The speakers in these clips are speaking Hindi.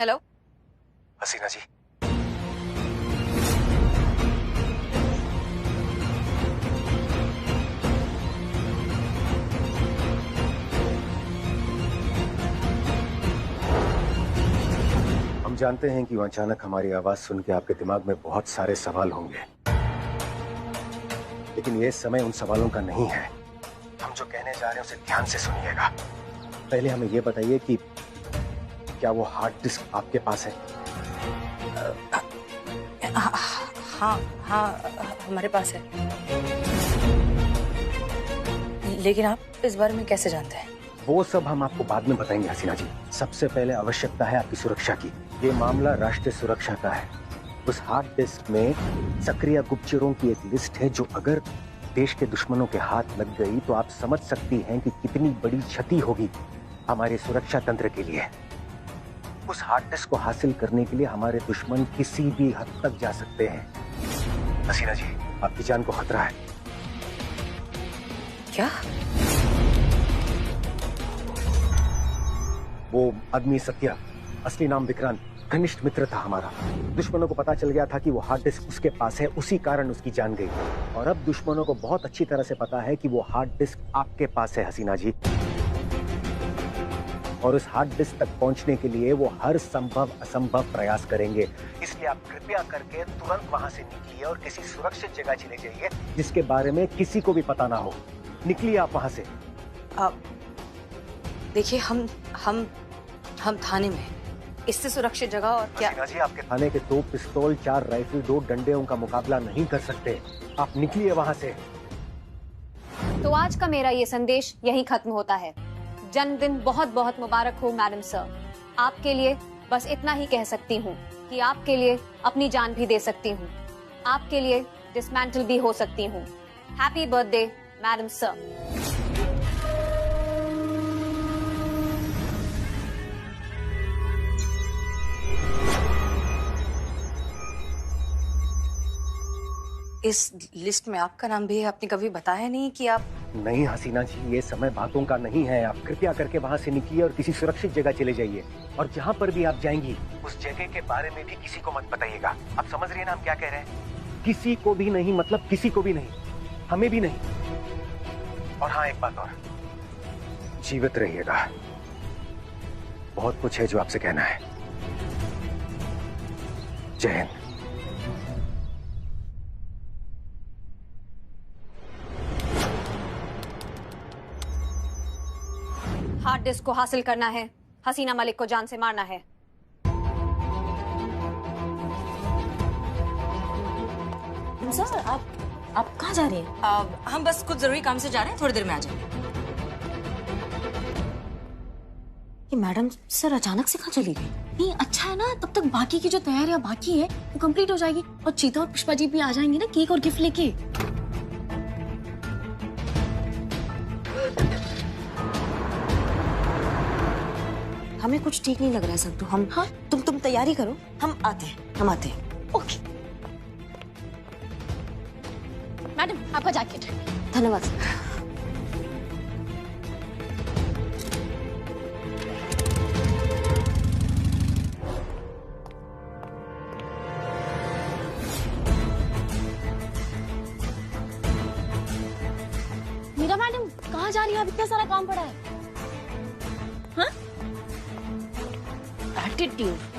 हेलो। हसीना जी, हम जानते हैं कि अचानक हमारी आवाज सुन के आपके दिमाग में बहुत सारे सवाल होंगे, लेकिन ये समय उन सवालों का नहीं है। हम जो कहने जा रहे हैं उसे ध्यान से सुनिएगा। पहले हमें यह बताइए कि क्या वो हार्ड डिस्क आपके पास है? हाँ हाँ, हमारे पास है। लेकिन आप इस बारे में कैसे जानते हैं? वो सब हम आपको बाद में बताएंगे हसीना जी। सबसे पहले आवश्यकता है आपकी सुरक्षा की। ये मामला राष्ट्रीय सुरक्षा का है। उस हार्ड डिस्क में सक्रिय गुप्तचरों की एक लिस्ट है जो अगर देश के दुश्मनों के हाथ लग गई तो आप समझ सकती हैं कि कितनी बड़ी क्षति होगी हमारे सुरक्षा तंत्र के लिए। उस हार्ड डिस्क को हासिल करने के लिए हमारे दुश्मन किसी भी हद तक जा सकते हैं। हसीना जी, आपकी जान को खतरा है। क्या? वो आदमी सत्या, असली नाम विक्रांत, घनिष्ठ मित्र था हमारा। दुश्मनों को पता चल गया था कि वो हार्ड डिस्क उसके पास है, उसी कारण उसकी जान गई। और अब दुश्मनों को बहुत अच्छी तरह से पता है कि वो हार्ड डिस्क आपके पास है हसीना जी। और उस हार्ड डिस्क तक पहुंचने के लिए वो हर संभव असंभव प्रयास करेंगे। इसलिए आप कृपया करके तुरंत वहां से निकलिए और किसी सुरक्षित जगह चले जाइए जिसके बारे में किसी को भी पता ना हो। निकलिए आप वहां से। देखिए, हम थाने में हैं। इससे सुरक्षित जगह और क्या? हसीना जी, आपके थाने के 2 पिस्तौल, 4 राइफल, 2 डंडे उनका मुकाबला नहीं कर सकते। आप निकलिए वहां से। तो आज का मेरा ये संदेश यहीं खत्म होता है। जन्मदिन बहुत बहुत मुबारक हो मैडम सर। आपके लिए बस इतना ही कह सकती हूँ कि आपके लिए अपनी जान भी दे सकती हूँ, आपके लिए डिसमेंटल भी हो सकती हूँ। Happy birthday madam sir. इस लिस्ट में आपका नाम भी है। आपने कभी बताया नहीं कि आप... नहीं हसीना जी, ये समय बातों का नहीं है। आप कृपया करके वहां से निकलिए और किसी सुरक्षित जगह चले जाइए। और जहां पर भी आप जाएंगी उस जगह के बारे में भी किसी को मत बताइएगा। आप समझ रही हैं ना हम क्या कह रहे हैं? किसी को भी नहीं, मतलब किसी को भी नहीं, हमें भी नहीं। और हाँ, एक बात और, जीवित रहिएगा। बहुत कुछ है जो आपसे कहना है। जय हिंद। हार्ड डिस्क को हासिल करना है, हसीना मलिक को जान से मारना है। सर, आप कहाँ जा रही हैं? हम बस कुछ जरूरी काम से जा रहे हैं, थोड़ी देर में आ जाएंगे। ये मैडम सर अचानक से कहाँ चली गई? नहीं, अच्छा है ना, तब तक बाकी की जो तैयारियां बाकी है वो कंप्लीट हो जाएगी और चीता और पुष्पा जी भी आ जाएंगे ना केक और गिफ्ट लेके। हमें कुछ ठीक नहीं लग रहा है संतू। हम हाँ, तुम तैयारी करो, हम आते हैं। ओके मैडम, आपका जैकेट। धन्यवाद। मीरा मैडम कहाँ जा रही है? अब इतना सारा काम पड़ा है। हाँ? एटीट्यूड।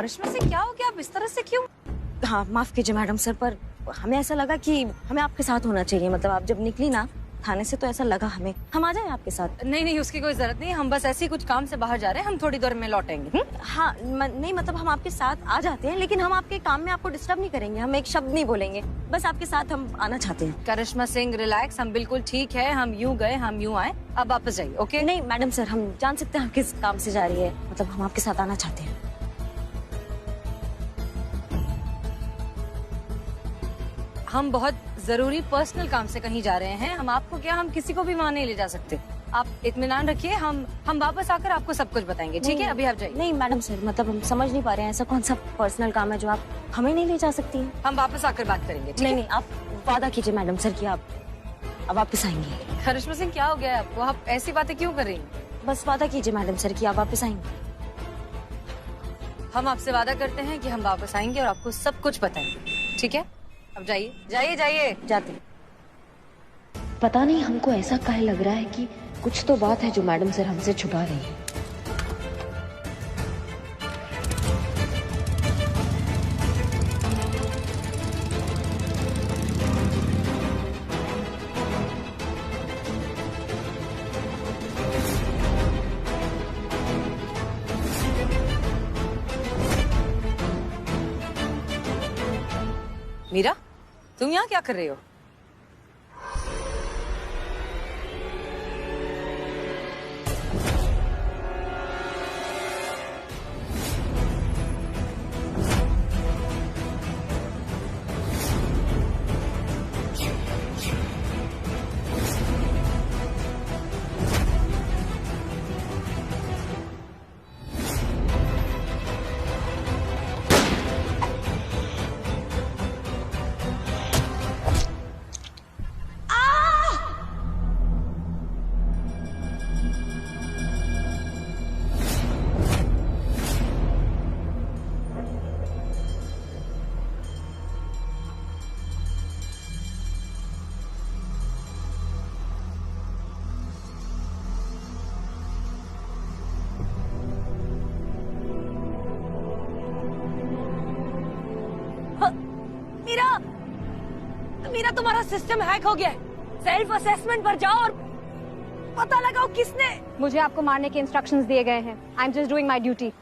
करिश्मा सिंह, क्या हो गया? आप इस तरह से क्यों? हाँ माफ कीजिए मैडम सर, पर हमें ऐसा लगा कि हमें आपके साथ होना चाहिए। मतलब आप जब निकली ना थाने से तो ऐसा लगा हमें हम आ जाए आपके साथ। नहीं नहीं, उसकी कोई जरूरत नहीं, हम बस ऐसे ही कुछ काम से बाहर जा रहे हैं, हम थोड़ी देर में लौटेंगे। हाँ नहीं मतलब हम आपके साथ आ जाते हैं, लेकिन हम आपके काम में आपको डिस्टर्ब नहीं करेंगे, हम एक शब्द नहीं बोलेंगे, बस आपके साथ हम आना चाहते हैं। करिश्मा सिंह रिलैक्स, हम बिल्कुल ठीक है, हम यूं गए हम यूं आए, अब वापस जाइए। ओके? नहीं मैडम सर, हम जान सकते हैं आप किस काम से जा रही है? मतलब हम आपके साथ आना चाहते हैं। हम बहुत जरूरी पर्सनल काम से कहीं जा रहे हैं, हम आपको क्या, हम किसी को भी वहाँ नहीं ले जा सकते। आप इत्मीनान रखिए, हम वापस आकर आपको सब कुछ बताएंगे, ठीक है? अभी आप जाइए। नहीं मैडम सर, मतलब हम समझ नहीं पा रहे हैं, ऐसा कौन सा पर्सनल काम है जो आप हमें नहीं ले जा सकती हैं? हम वापस आकर बात करेंगे, ठीक नहीं है? नहीं, आप वादा कीजिए मैडम सर कि आप अब वापस आएंगे। करिश्मा सिंह, क्या हो गया है आपको? आप ऐसी बातें क्यों कर रही हैं? बस वादा कीजिए मैडम सर कि आप वापस आएंगे। हम आपसे वादा करते हैं कि हम वापस आएंगे और आपको सब कुछ बताएंगे, ठीक है? अब जाइए जाइए जाइए। जाते। पता नहीं हमको ऐसा काहे लग रहा है कि कुछ तो बात है जो मैडम सर हमसे छुपा रही है। मीरा, तुम यहाँ क्या कर रही हो? मीरा, तुम्हारा सिस्टम हैक हो गया है। सेल्फ असेसमेंट पर जाओ और पता लगाओ किसने। मुझे आपको मारने के इंस्ट्रक्शंस दिए गए हैं। I am just doing my duty.